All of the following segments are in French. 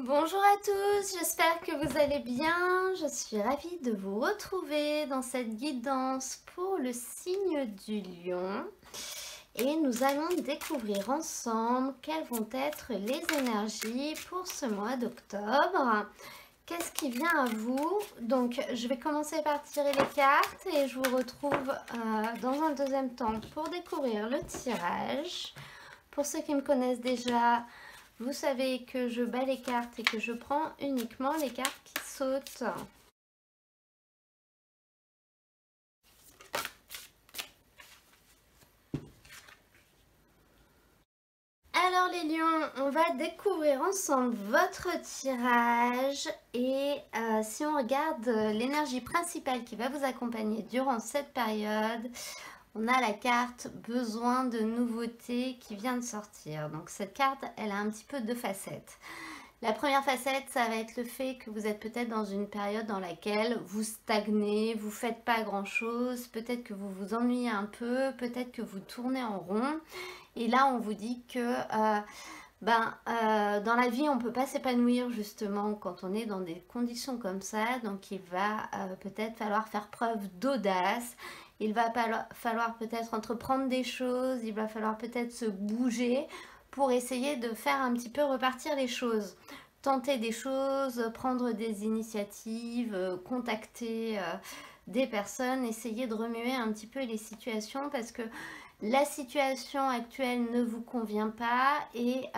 Bonjour à tous, j'espère que vous allez bien. Je suis ravie de vous retrouver dans cette guidance pour le signe du lion. Et nous allons découvrir ensemble quelles vont être les énergies pour ce mois d'octobre. Qu'est-ce qui vient à vous? Donc, je vais commencer par tirer les cartes et je vous retrouve dans un deuxième temps pour découvrir le tirage. Pour ceux qui me connaissent déjà, vous savez que je bats les cartes et que je prends uniquement les cartes qui sautent. Alors les lions, on va découvrir ensemble votre tirage et si on regarde l'énergie principale qui va vous accompagner durant cette période, on a la carte besoin de nouveautés qui vient de sortir. Donc cette carte, elle a un petit peu deux facettes. La première facette, ça va être le fait que vous êtes peut-être dans une période dans laquelle vous stagnez, vous ne faites pas grand-chose, peut-être que vous vous ennuyez un peu, peut-être que vous tournez en rond. Et là, on vous dit que dans la vie, on ne peut pas s'épanouir justement quand on est dans des conditions comme ça. Donc, il va peut-être falloir faire preuve d'audace. Il va falloir peut-être entreprendre des choses. Il va falloir peut-être se bouger pour essayer de faire un petit peu repartir les choses. Tenter des choses, prendre des initiatives, contacter des personnes, essayer de remuer un petit peu les situations parce que la situation actuelle ne vous convient pas et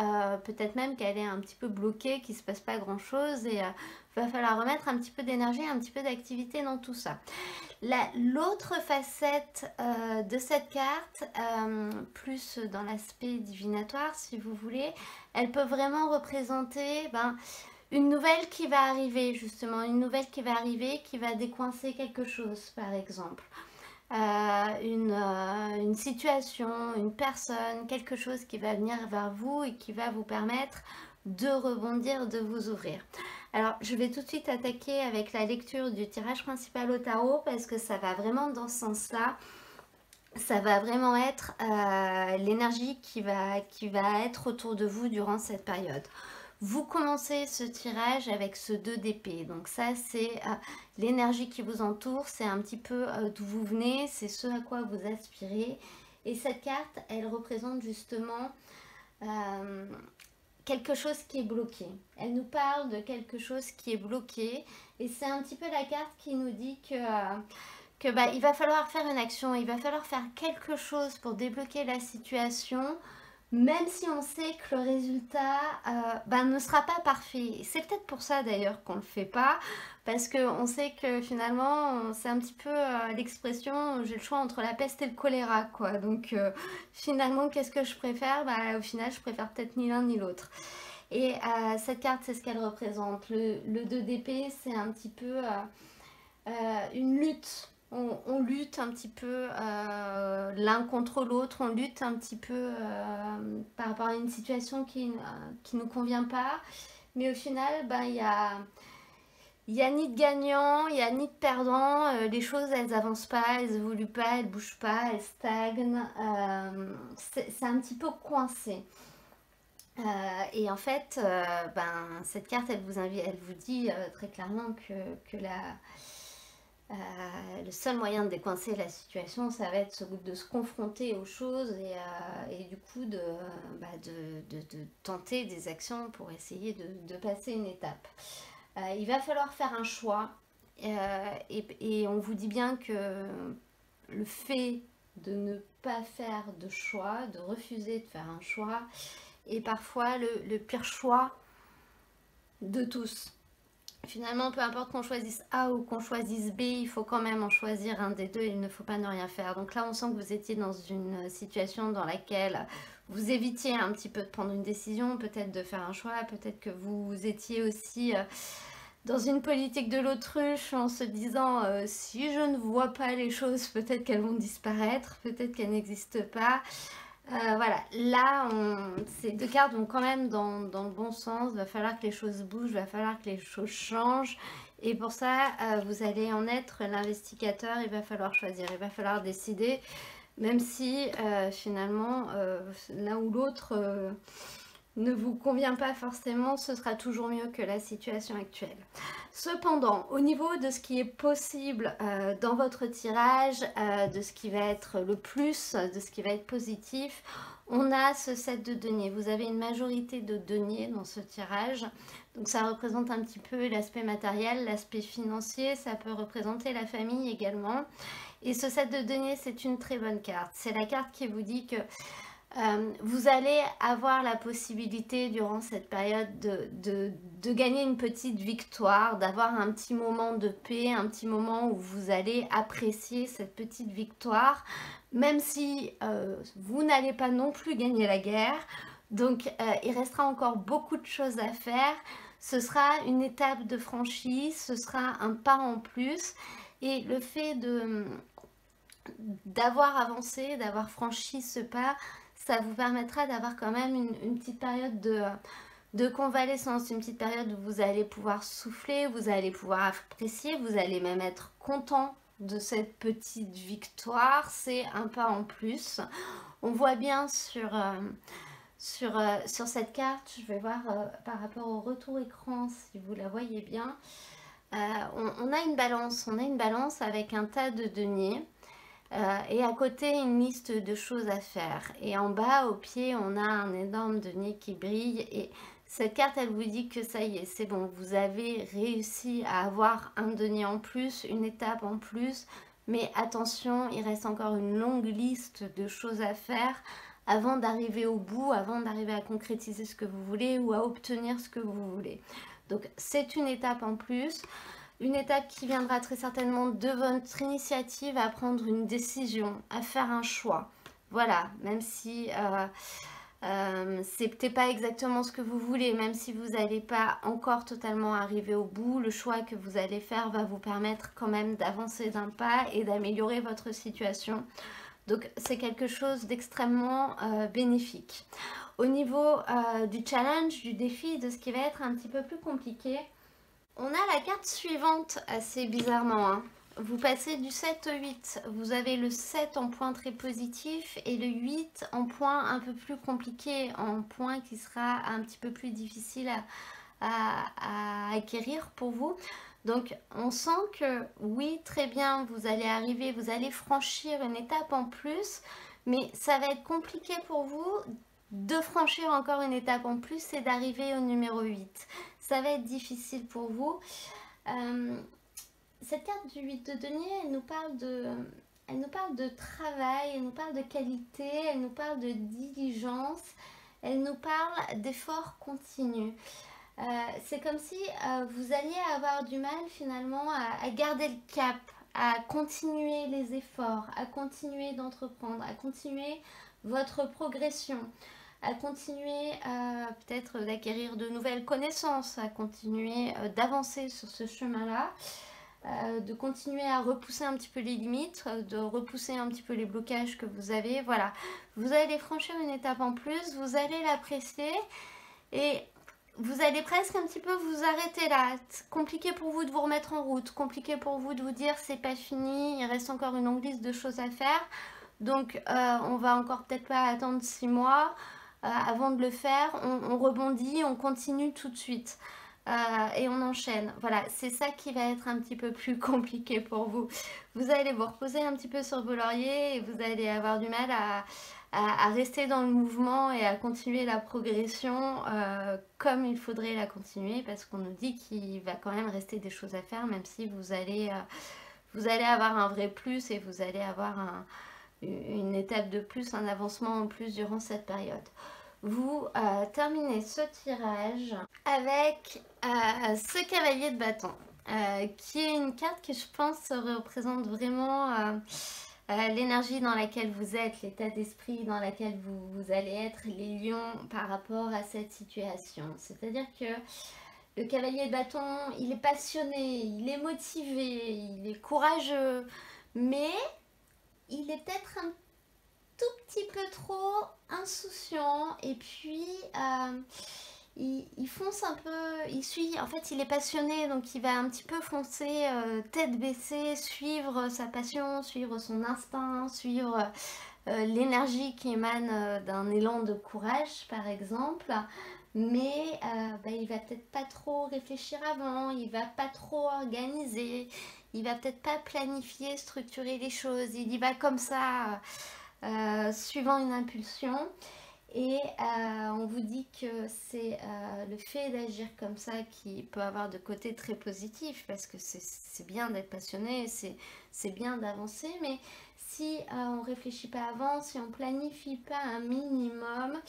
peut-être même qu'elle est un petit peu bloquée, qu'il ne se passe pas grand chose et va falloir remettre un petit peu d'énergie, un petit peu d'activité dans tout ça. L'autre facette de cette carte, plus dans l'aspect divinatoire si vous voulez, elle peut vraiment représenter une nouvelle qui va arriver justement, une nouvelle qui va arriver qui va décoincer quelque chose par exemple. Une situation, une personne, quelque chose qui va venir vers vous et qui va vous permettre de rebondir, de vous ouvrir. Alors, je vais tout de suite attaquer avec la lecture du tirage principal au tarot parce que ça va vraiment dans ce sens-là. Ça va vraiment être l'énergie qui va être autour de vous durant cette période. Vous commencez ce tirage avec ce 2 d'épée. Donc ça, c'est l'énergie qui vous entoure. C'est un petit peu d'où vous venez. C'est ce à quoi vous aspirez. Et cette carte, elle représente justement quelque chose qui est bloqué. Elle nous parle de quelque chose qui est bloqué. Et c'est un petit peu la carte qui nous dit que il va falloir faire une action, il va falloir faire quelque chose pour débloquer la situation, même si on sait que le résultat ne sera pas parfait. C'est peut-être pour ça d'ailleurs qu'on ne le fait pas, parce qu'on sait que finalement, c'est un petit peu l'expression j'ai le choix entre la peste et le choléra, quoi. Donc finalement, qu'est-ce que je préfère? Au final, je préfère peut-être ni l'un ni l'autre. Et cette carte, c'est ce qu'elle représente. Le 2 d'épée, c'est un petit peu une lutte. On lutte un petit peu l'un contre l'autre, on lutte un petit peu par rapport à une situation qui ne nous convient pas. Mais au final, il y a ni de gagnant, il n'y a ni de perdant. Les choses, elles avancent pas, elles évoluent pas, elles bougent pas, elles stagnent. C'est un petit peu coincé. Et en fait, cette carte, elle vous dit très clairement que le seul moyen de décoincer la situation, ça va être de se confronter aux choses et du coup de tenter des actions pour essayer de passer une étape. Il va falloir faire un choix et on vous dit bien que le fait de ne pas faire de choix, de refuser de faire un choix, est parfois le pire choix de tous. Finalement, peu importe qu'on choisisse A ou qu'on choisisse B, il faut quand même en choisir un des deux, il ne faut pas ne rien faire. Donc là, on sent que vous étiez dans une situation dans laquelle vous évitiez un petit peu de prendre une décision, peut-être de faire un choix, peut-être que vous étiez aussi dans une politique de l'autruche en se disant si je ne vois pas les choses, peut-être qu'elles vont disparaître, peut-être qu'elles n'existent pas. Voilà, là, ces deux cartes vont quand même dans le bon sens. Il va falloir que les choses bougent, il va falloir que les choses changent. Et pour ça, vous allez en être l'investigateur. Il va falloir choisir, il va falloir décider. Même si finalement, l'un ou l'autre ne vous convient pas forcément, ce sera toujours mieux que la situation actuelle. Cependant, au niveau de ce qui est possible dans votre tirage, de ce qui va être le plus, de ce qui va être positif, on a ce set de deniers. Vous avez une majorité de deniers dans ce tirage. Donc ça représente un petit peu l'aspect matériel, l'aspect financier, ça peut représenter la famille également. Et ce set de deniers, c'est une très bonne carte. C'est la carte qui vous dit que vous allez avoir la possibilité durant cette période de gagner une petite victoire, d'avoir un petit moment de paix, un petit moment où vous allez apprécier cette petite victoire, même si vous n'allez pas non plus gagner la guerre. Donc il restera encore beaucoup de choses à faire. Ce sera une étape de franchise, ce sera un pas en plus. Et le fait d'avoir avancé, d'avoir franchi ce pas, ça vous permettra d'avoir quand même une petite période de convalescence, une petite période où vous allez pouvoir souffler, vous allez pouvoir apprécier, vous allez même être content de cette petite victoire. C'est un pas en plus. On voit bien sur cette carte, je vais voir par rapport au retour écran si vous la voyez bien. On a une balance avec un tas de deniers. Et à côté une liste de choses à faire, et en bas au pied on a un énorme denier qui brille, et cette carte elle vous dit que ça y est, c'est bon, vous avez réussi à avoir un denier en plus, une étape en plus, mais attention, il reste encore une longue liste de choses à faire avant d'arriver au bout, avant d'arriver à concrétiser ce que vous voulez ou à obtenir ce que vous voulez. Donc c'est une étape en plus. Une étape qui viendra très certainement de votre initiative à prendre une décision, à faire un choix. Voilà, même si c'est peut-être pas exactement ce que vous voulez, même si vous n'allez pas encore totalement arriver au bout, le choix que vous allez faire va vous permettre quand même d'avancer d'un pas et d'améliorer votre situation. Donc c'est quelque chose d'extrêmement bénéfique. Au niveau du challenge, du défi, de ce qui va être un petit peu plus compliqué, on a la carte suivante assez bizarrement. Hein. Vous passez du 7 au 8. Vous avez le 7 en point très positif et le 8 en point un peu plus compliqué, en point qui sera un petit peu plus difficile à acquérir pour vous. Donc on sent que oui, très bien, vous allez arriver, vous allez franchir une étape en plus, mais ça va être compliqué pour vous de franchir encore une étape en plus et d'arriver au numéro 8. Ça va être difficile pour vous. Cette carte du 8 de denier, elle nous parle de travail, elle nous parle de qualité, elle nous parle de diligence, elle nous parle d'efforts continus. C'est comme si vous alliez avoir du mal finalement à garder le cap, à continuer les efforts, à continuer d'entreprendre, à continuer votre progression, à continuer peut-être d'acquérir de nouvelles connaissances, à continuer d'avancer sur ce chemin-là, de continuer à repousser un petit peu les limites, de repousser un petit peu les blocages que vous avez. Voilà, vous allez franchir une étape en plus, vous allez l'apprécier et vous allez presque un petit peu vous arrêter là. C'est compliqué pour vous de vous remettre en route, compliqué pour vous de vous dire c'est pas fini, il reste encore une longue liste de choses à faire. Donc on va encore peut-être pas attendre 6 mois avant de le faire, on rebondit, on continue tout de suite. Et on enchaîne. Voilà, c'est ça qui va être un petit peu plus compliqué pour vous. Vous allez vous reposer un petit peu sur vos lauriers et vous allez avoir du mal à rester dans le mouvement et à continuer la progression comme il faudrait la continuer, parce qu'on nous dit qu'il va quand même rester des choses à faire, même si vous allez avoir un vrai plus et vous allez avoir une étape de plus, un avancement en plus durant cette période. Vous terminez ce tirage avec ce cavalier de bâton, qui est une carte que je pense représente vraiment l'énergie dans laquelle vous êtes, l'état d'esprit dans lequel vous allez être, les lions par rapport à cette situation. C'est-à-dire que le cavalier de bâton, il est passionné, il est motivé, il est courageux, mais il est peut-être un tout petit peu trop insouciant, et puis il fonce un peu, il suit, en fait il est passionné, donc il va un petit peu foncer tête baissée, suivre sa passion, suivre son instinct, suivre l'énergie qui émane d'un élan de courage par exemple, mais il va peut-être pas trop réfléchir avant, il va pas trop organiser, il va peut-être pas planifier, structurer les choses, il y va comme ça, suivant une impulsion. Et on vous dit que c'est le fait d'agir comme ça qui peut avoir de côtés très positifs, parce que c'est bien d'être passionné, c'est bien d'avancer, mais si on ne réfléchit pas avant, si on ne planifie pas un minimum,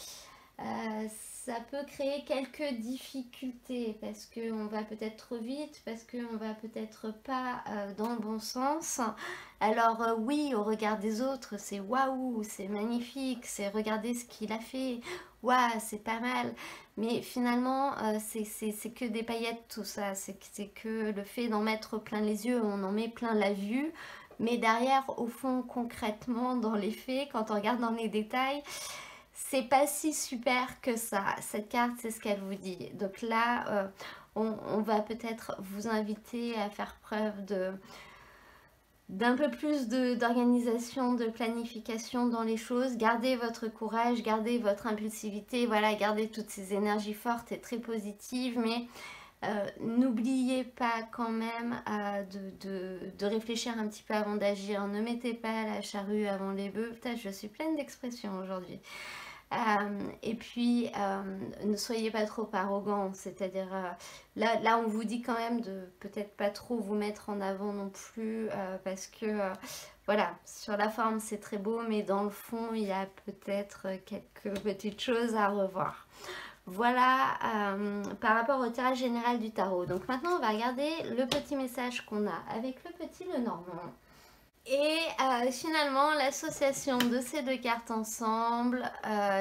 ça peut créer quelques difficultés parce qu'on va peut-être trop vite, parce qu'on va peut-être pas dans le bon sens. Alors oui, au regard des autres, c'est waouh, c'est magnifique, c'est regarder ce qu'il a fait, waouh, c'est pas mal. Mais finalement, c'est que des paillettes tout ça, c'est que le fait d'en mettre plein les yeux, on en met plein la vue. Mais derrière, au fond, concrètement, dans les faits, quand on regarde dans les détails, c'est pas si super que ça. Cette carte, c'est ce qu'elle vous dit. Donc là, on va peut-être vous inviter à faire preuve d'un peu plus d'organisation, de planification dans les choses. Gardez votre courage, gardez votre impulsivité, voilà, gardez toutes ces énergies fortes et très positives, mais n'oubliez pas quand même de réfléchir un petit peu avant d'agir. Ne mettez pas la charrue avant les bœufs. Putain, je suis pleine d'expressions aujourd'hui. Et puis, ne soyez pas trop arrogant, c'est-à-dire, là, on vous dit quand même de peut-être pas trop vous mettre en avant non plus, parce que, voilà, sur la forme, c'est très beau, mais dans le fond, il y a peut-être quelques petites choses à revoir. Voilà, par rapport au tirage général du tarot. Donc maintenant, on va regarder le petit message qu'on a avec le petit Lenormand. Et finalement, l'association de ces deux cartes ensemble,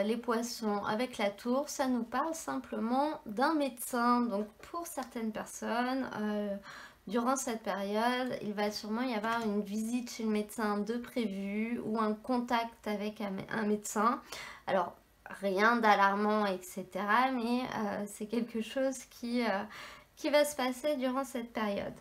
les poissons avec la tour, ça nous parle simplement d'un médecin. Donc pour certaines personnes, durant cette période, il va sûrement y avoir une visite chez le médecin de prévu ou un contact avec un médecin. Alors, rien d'alarmant, etc. Mais c'est quelque chose qui va se passer durant cette période.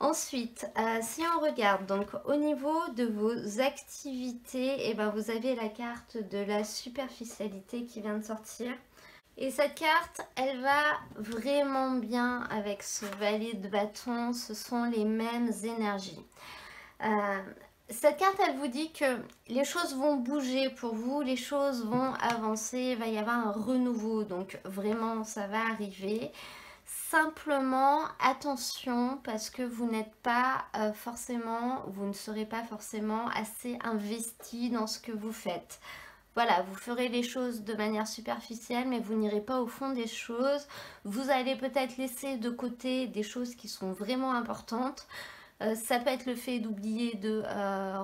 Ensuite, si on regarde donc au niveau de vos activités, vous avez la carte de la superficialité qui vient de sortir. Et cette carte, elle va vraiment bien avec ce valet de bâton, ce sont les mêmes énergies. Cette carte, elle vous dit que les choses vont bouger pour vous, les choses vont avancer, il va y avoir un renouveau, donc vraiment ça va arriver. Simplement, attention, parce que vous n'êtes pas vous ne serez pas forcément assez investi dans ce que vous faites. Voilà, vous ferez les choses de manière superficielle, mais vous n'irez pas au fond des choses. Vous allez peut-être laisser de côté des choses qui sont vraiment importantes. Ça peut être le fait d'oublier de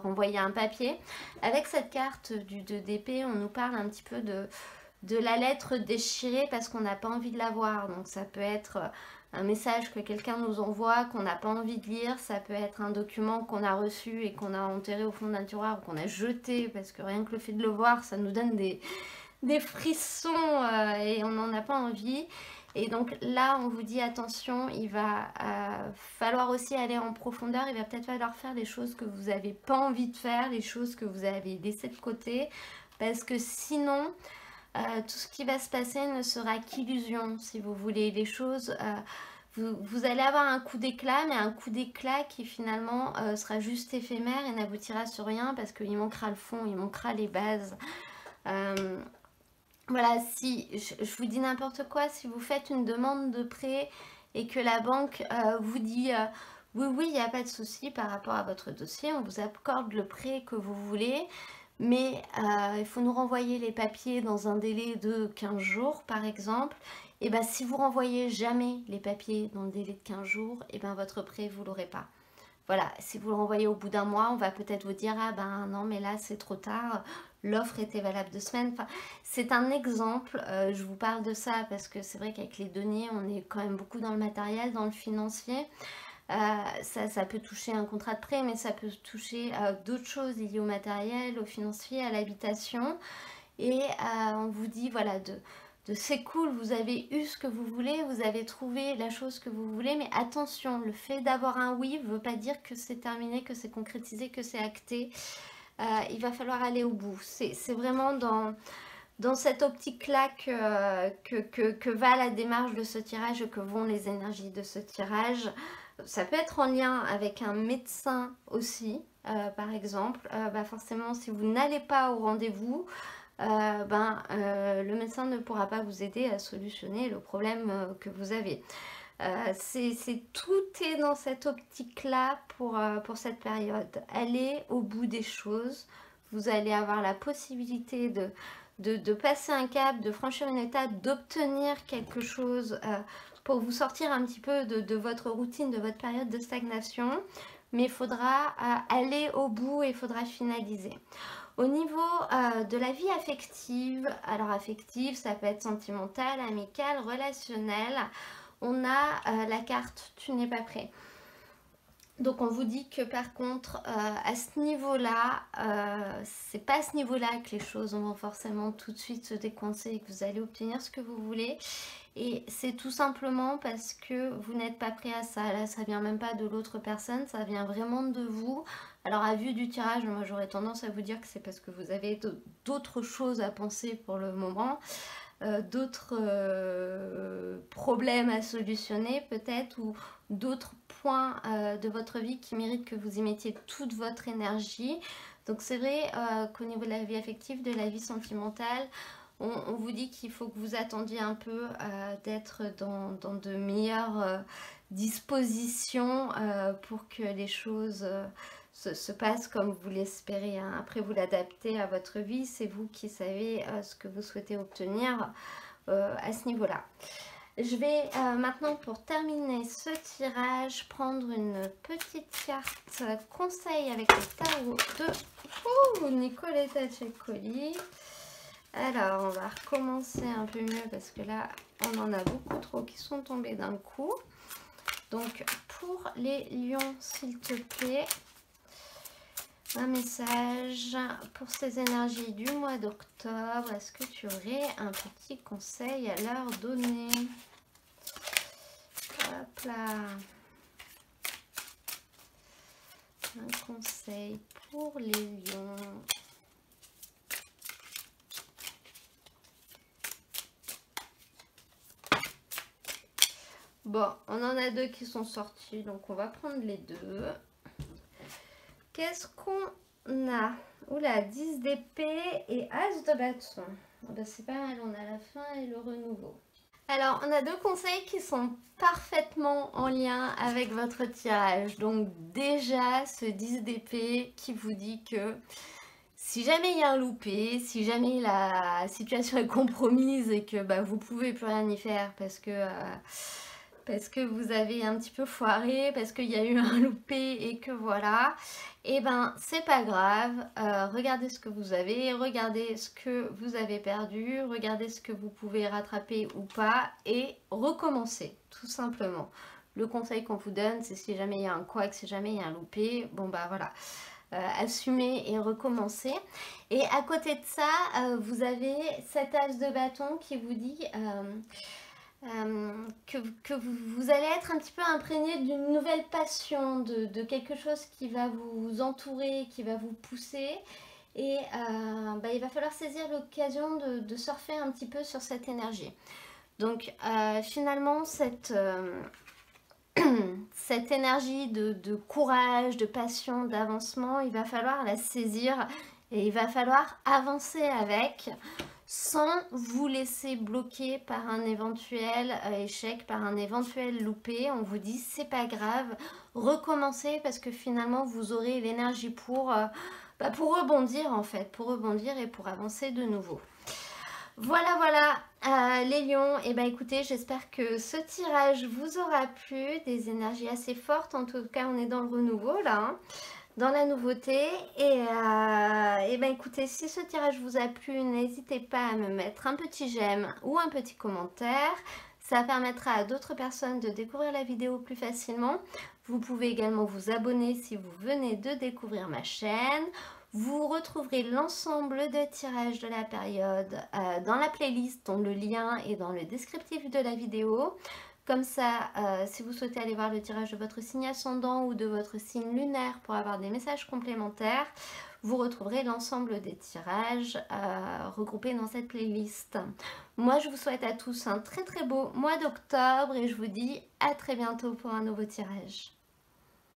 renvoyer un papier. Avec cette carte du 2 d'épée, on nous parle un petit peu de la lettre déchirée parce qu'on n'a pas envie de la voir. Donc ça peut être un message que quelqu'un nous envoie qu'on n'a pas envie de lire. Ça peut être un document qu'on a reçu et qu'on a enterré au fond d'un tiroir ou qu'on a jeté parce que rien que le fait de le voir, ça nous donne des frissons et on n'en a pas envie. Et donc là, on vous dit attention, il va falloir aussi aller en profondeur. Il va peut-être falloir faire des choses que vous n'avez pas envie de faire, des choses que vous avez laissées de côté. Parce que sinon, tout ce qui va se passer ne sera qu'illusion, si vous voulez. Les choses, vous allez avoir un coup d'éclat, mais un coup d'éclat qui finalement sera juste éphémère et n'aboutira sur rien parce qu'il manquera le fond, il manquera les bases. Voilà, si je vous dis n'importe quoi, si vous faites une demande de prêt et que la banque vous dit oui, il n'y a pas de souci par rapport à votre dossier, on vous accorde le prêt que vous voulez, mais il faut nous renvoyer les papiers dans un délai de 15 jours par exemple. Et bien si vous renvoyez jamais les papiers dans le délai de 15 jours, et bien votre prêt vous l'aurez pas. Voilà, si vous le renvoyez au bout d'un mois, on va peut-être vous dire ah ben non mais là c'est trop tard, l'offre était valable 2 semaines. Enfin, c'est un exemple, je vous parle de ça parce que c'est vrai qu'avec les deniers, on est quand même beaucoup dans le matériel, dans le financier. Ça peut toucher un contrat de prêt, mais ça peut toucher d'autres choses liées au matériel, au financier, à l'habitation. Et on vous dit, voilà, de c'est cool, vous avez eu ce que vous voulez, vous avez trouvé la chose que vous voulez, mais attention, le fait d'avoir un oui ne veut pas dire que c'est terminé, que c'est concrétisé, que c'est acté. il va falloir aller au bout. C'est vraiment dans cette optique-là que va la démarche de ce tirage, que vont les énergies de ce tirage. Ça peut être en lien avec un médecin aussi, par exemple. Forcément, si vous n'allez pas au rendez-vous, le médecin ne pourra pas vous aider à solutionner le problème que vous avez. Tout est dans cette optique-là pour cette période. Allez au bout des choses. Vous allez avoir la possibilité de passer un cap, de franchir une étape, d'obtenir quelque chose pour vous sortir un petit peu de votre routine, de votre période de stagnation. Mais il faudra aller au bout et il faudra finaliser. Au niveau de la vie affective, alors affective, ça peut être sentimentale, amicale, relationnelle. On a la carte « Tu n'es pas prêt ». Donc on vous dit que par contre, à ce niveau-là, c'est pas à ce niveau-là que les choses vont forcément tout de suite se décoincer et que vous allez obtenir ce que vous voulez. Et c'est tout simplement parce que vous n'êtes pas prêt à ça. Là, ça vient même pas de l'autre personne, ça vient vraiment de vous. Alors à vue du tirage, moi j'aurais tendance à vous dire que c'est parce que vous avez d'autres choses à penser pour le moment. D'autres problèmes à solutionner peut-être, ou d'autres points de votre vie qui méritent que vous y mettiez toute votre énergie. Donc c'est vrai qu'au niveau de la vie affective, de la vie sentimentale, on vous dit qu'il faut que vous attendiez un peu d'être dans de meilleures dispositions pour que les choses se passe comme vous l'espérez. Hein. Après, vous l'adaptez à votre vie. C'est vous qui savez ce que vous souhaitez obtenir à ce niveau-là. Je vais maintenant, pour terminer ce tirage, prendre une petite carte conseil avec le tarot de Nicoletta Ceccoli. Alors, on va recommencer un peu mieux parce que là, on en a beaucoup trop qui sont tombés d'un coup. Donc, pour les lions, s'il te plaît, un message pour ces énergies du mois d'octobre. Est-ce que tu aurais un petit conseil à leur donner? Hop là. Un conseil pour les lions. Bon, on en a deux qui sont sortis, donc on va prendre les deux. Qu'est-ce qu'on a? Oula, 10 d'épée et As de bâton. C'est pas mal, on a la fin et le renouveau. Alors, on a deux conseils qui sont parfaitement en lien avec votre tirage. Donc déjà, ce 10 d'épée qui vous dit que si jamais il y a un loupé, si jamais la situation est compromise et que vous pouvez plus rien y faire parce que vous avez un petit peu foiré, parce qu'il y a eu un loupé et que voilà, et c'est pas grave. Regardez ce que vous avez, regardez ce que vous avez perdu, regardez ce que vous pouvez rattraper ou pas et recommencer tout simplement. Le conseil qu'on vous donne, c'est si jamais il y a un couac, si jamais il y a un loupé, voilà, assumez et recommencer. Et à côté de ça, vous avez cet as de bâton qui vous dit que vous allez être un petit peu imprégné d'une nouvelle passion, de quelque chose qui va vous entourer, qui va vous pousser. Et il va falloir saisir l'occasion de surfer un petit peu sur cette énergie. Donc finalement, cette énergie de courage, de passion, d'avancement, il va falloir la saisir et il va falloir avancer avec, sans vous laisser bloquer par un éventuel échec, par un éventuel loupé. On vous dit c'est pas grave, recommencez parce que finalement vous aurez l'énergie pour rebondir en fait, pour rebondir et pour avancer de nouveau. Voilà les lions, et écoutez, j'espère que ce tirage vous aura plu, des énergies assez fortes, en tout cas on est dans le renouveau là, hein, dans la nouveauté, et écoutez, si ce tirage vous a plu, n'hésitez pas à me mettre un petit j'aime ou un petit commentaire, ça permettra à d'autres personnes de découvrir la vidéo plus facilement. Vous pouvez également vous abonner si vous venez de découvrir ma chaîne. Vous retrouverez l'ensemble des tirages de la période dans la playlist dont le lien est dans le descriptif de la vidéo. Comme ça, si vous souhaitez aller voir le tirage de votre signe ascendant ou de votre signe lunaire pour avoir des messages complémentaires, vous retrouverez l'ensemble des tirages regroupés dans cette playlist. Moi, je vous souhaite à tous un très très beau mois d'octobre et je vous dis à très bientôt pour un nouveau tirage.